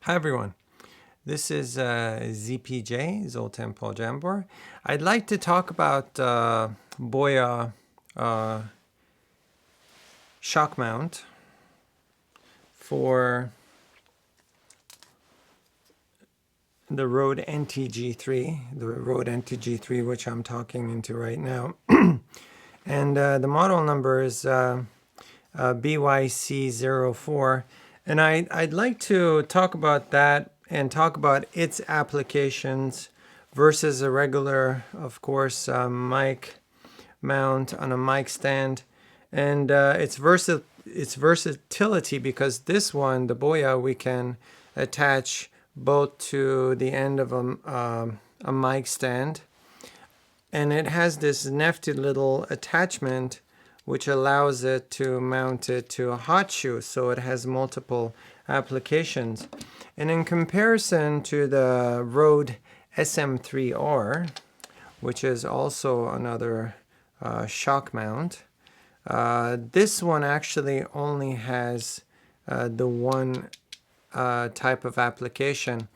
Hi everyone, this is ZPJ, Zoltan Paul Jambor. I'd like to talk about Boya shock mount for the Rode NTG3, which I'm talking into right now. And the model number is BY-C04. And I'd like to talk about that and talk about its applications versus a regular, of course, mic mount on a mic stand. And its versatility, because this one, the Boya, we can attach both to the end of a mic stand. And it has this nifty little attachment which allows it to mount it to a hot shoe, so it has multiple applications. And in comparison to the Rode SM3-R, which is also another shock mount, this one actually only has the one type of application,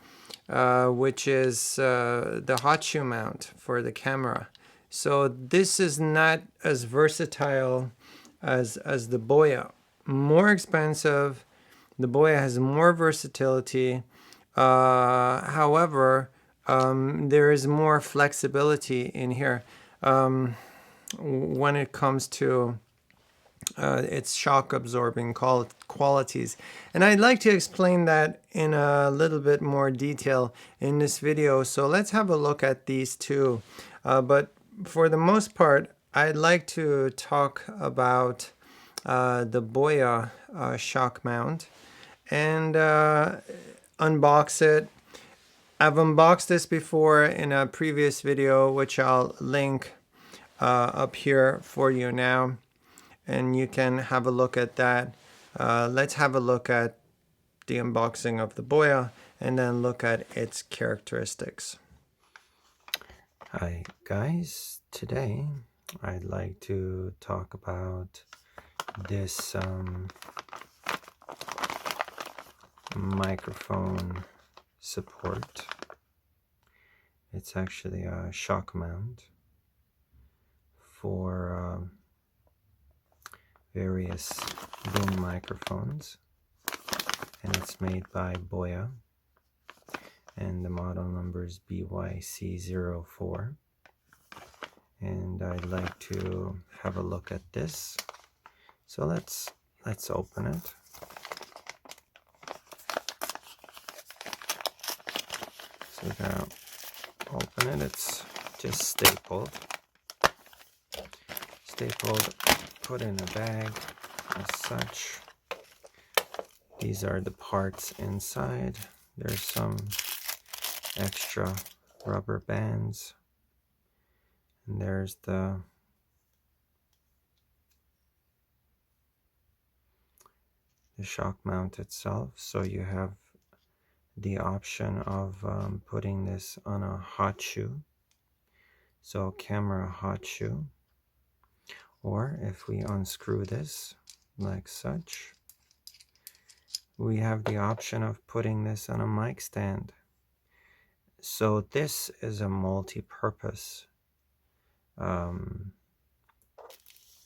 which is the hot shoe mount for the camera. So this is not as versatile as the Boya. More expensive. The Boya has more versatility. However, there is more flexibility in here when it comes to its shock absorbing qualities. And I'd like to explain that in a little bit more detail in this video. So let's have a look at these two. But for the most part, I'd like to talk about the Boya shock mount and unbox it. I've unboxed this before in a previous video, which I'll link up here for you now. And you can have a look at that. Let's have a look at the unboxing of the Boya and then look at its characteristics. Hi guys, today I'd like to talk about this microphone support. It's actually a shock mount for various boom microphones, and it's made by Boya, and the model number is BY-C04. And I'd like to have a look at this. So let's open it. So we're gonna open it. It's just stapled, put in a bag as such. These are the parts inside. There's some extra rubber bands, and there's the shock mount itself. So you have the option of putting this on a hot shoe, so camera hot shoe, or if we unscrew this like such, we have the option of putting this on a mic stand. So this is a multi-purpose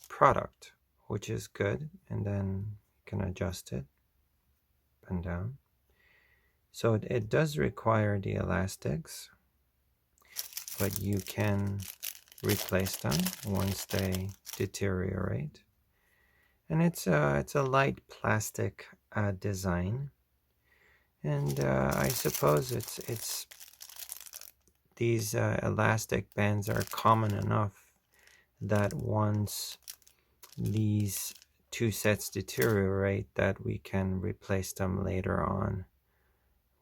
product, which is good, and then you can adjust it up and down. So it does require the elastics, but you can replace them once they deteriorate. And it's a light plastic design, and I suppose it's these elastic bands are common enough that once these two sets deteriorate, that we can replace them later on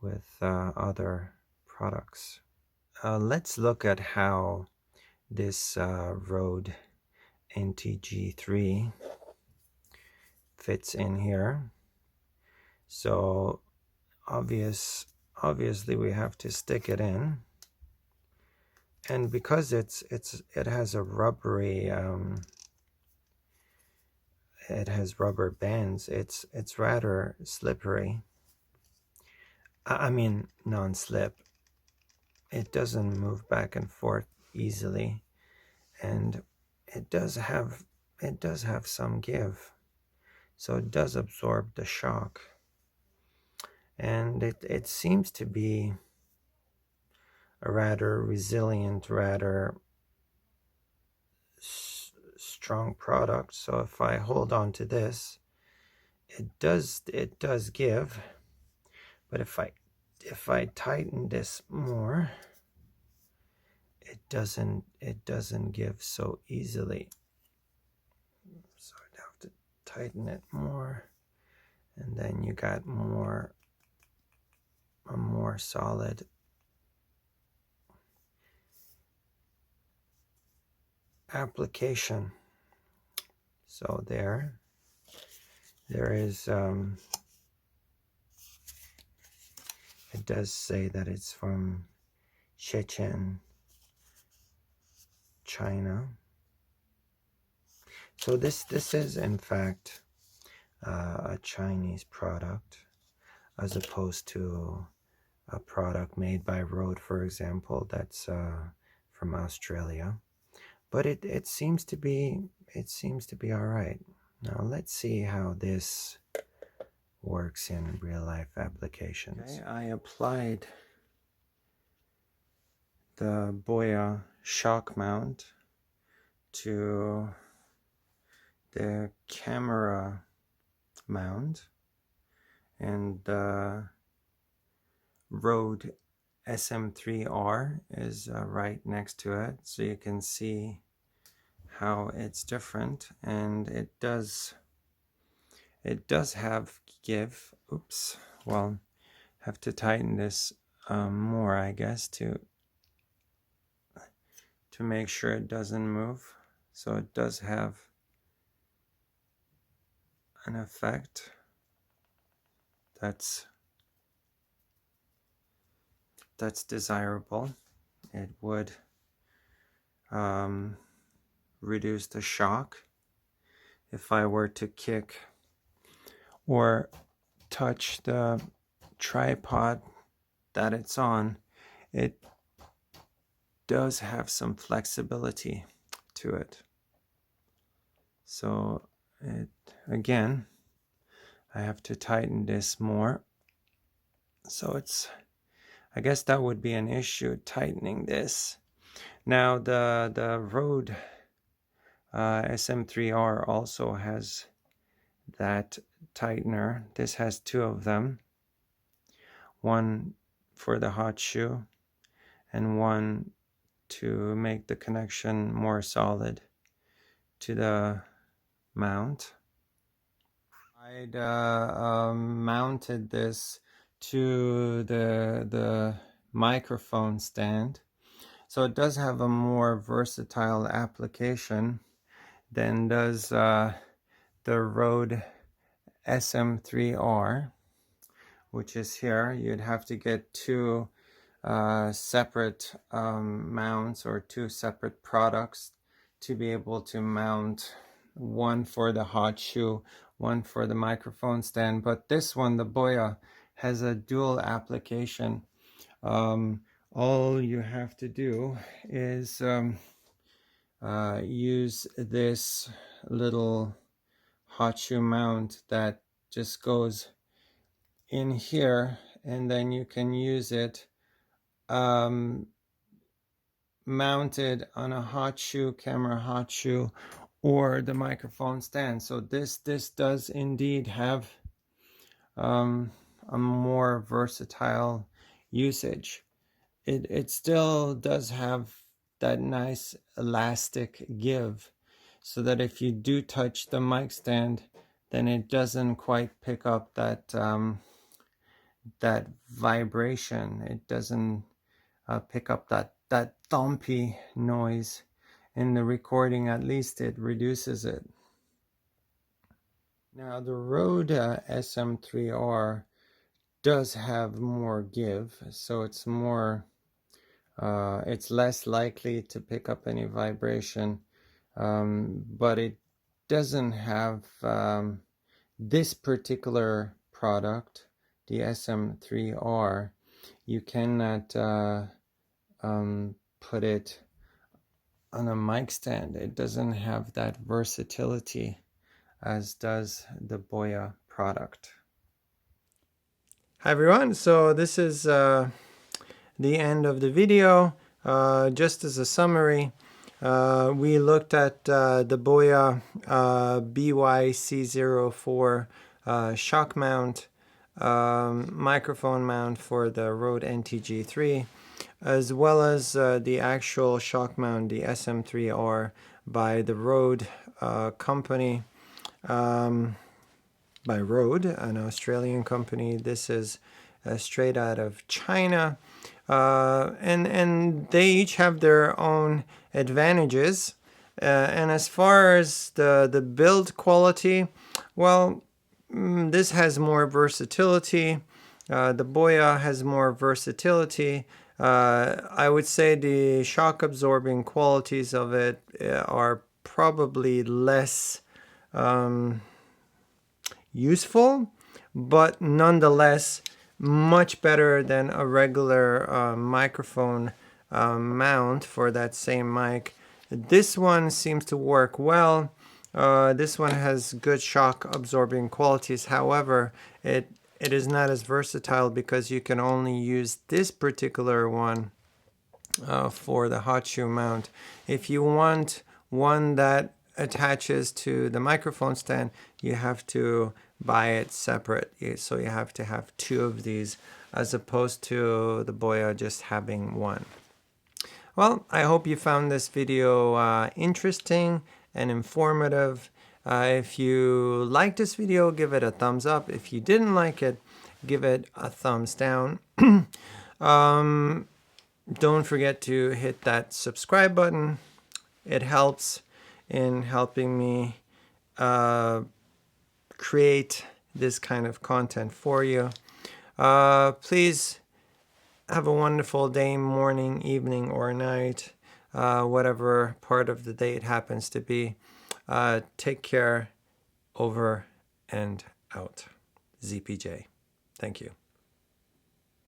with other products. Let's look at how this Rode NTG3 fits in here. So obviously we have to stick it in, and because it has a rubbery it has rubber bands, it's rather slippery. I mean non-slip. It doesn't move back and forth easily, and it does have some give, so it does absorb the shock, and it seems to be a rather resilient, rather strong product. So if I hold on to this, it does give, but if I tighten this more, it doesn't give so easily. So I'd have to tighten it more, and then you got a more solid application. So there is it does say that it's from Shenzhen, China. So this is in fact a Chinese product, as opposed to a product made by Rode, for example, that's from Australia. But it seems to be all right. Now let's see how this works in real life applications. Okay, I applied the Boya shock mount to the camera mount, and the Rode SM3-R is right next to it, so you can see how it's different, and it does have give. Oops, well, have to tighten this more, I guess, to make sure it doesn't move. So it does have an effect that's desirable. It would reduce the shock if I were to kick or touch the tripod that it's on. It does have some flexibility to it. So again, I have to tighten this more. So I guess that would be an issue, tightening this. Now the Rode SM3-R also has that tightener. This has two of them, one for the hot shoe and one to make the connection more solid to the mount. I'd mounted this to the microphone stand, so it does have a more versatile application than does the Rode SM3-R, which is here. You'd have to get two separate mounts, or two separate products, to be able to mount one for the hot shoe, one for the microphone stand. But this one, the Boya, has a dual application. All you have to do is use this little hot shoe mount that just goes in here, and then you can use it mounted on a hot shoe, camera hot shoe, or the microphone stand. So this does indeed have a more versatile usage. It still does have that nice elastic give, so that if you do touch the mic stand, then it doesn't quite pick up that that vibration. It doesn't pick up that thumpy noise in the recording. At least it reduces it. Now the Rode SM3-R does have more give, so it's less likely to pick up any vibration, but it doesn't have this particular product the SM3-R, you cannot put it on a mic stand. It doesn't have that versatility as does the Boya product. Hi everyone, so this is the end of the video. Just as a summary, we looked at the Boya BY-C04 shock mount, microphone mount for the Rode NTG3, as well as the actual shock mount, the SM3-R by the Rode company, by Rode, an Australian company. This is straight out of China. And they each have their own advantages. And as far as the build quality, well, this has more versatility. The Boya has more versatility. I would say the shock absorbing qualities of it are probably less useful, but nonetheless much better than a regular microphone mount for that same mic. This one seems to work well. This one has good shock absorbing qualities. However, it is not as versatile because you can only use this particular one for the hot shoe mount. If you want one that attaches to the microphone stand, you have to buy it separate. So you have to have two of these as opposed to the Boya just having one. Well, I hope you found this video interesting and informative. If you liked this video, give it a thumbs up. If you didn't like it, give it a thumbs down. Don't forget to hit that subscribe button. It helps in helping me create this kind of content for you. Please have a wonderful day, morning, evening, or night, whatever part of the day it happens to be. Take care. Over and out. ZPJ. Thank you.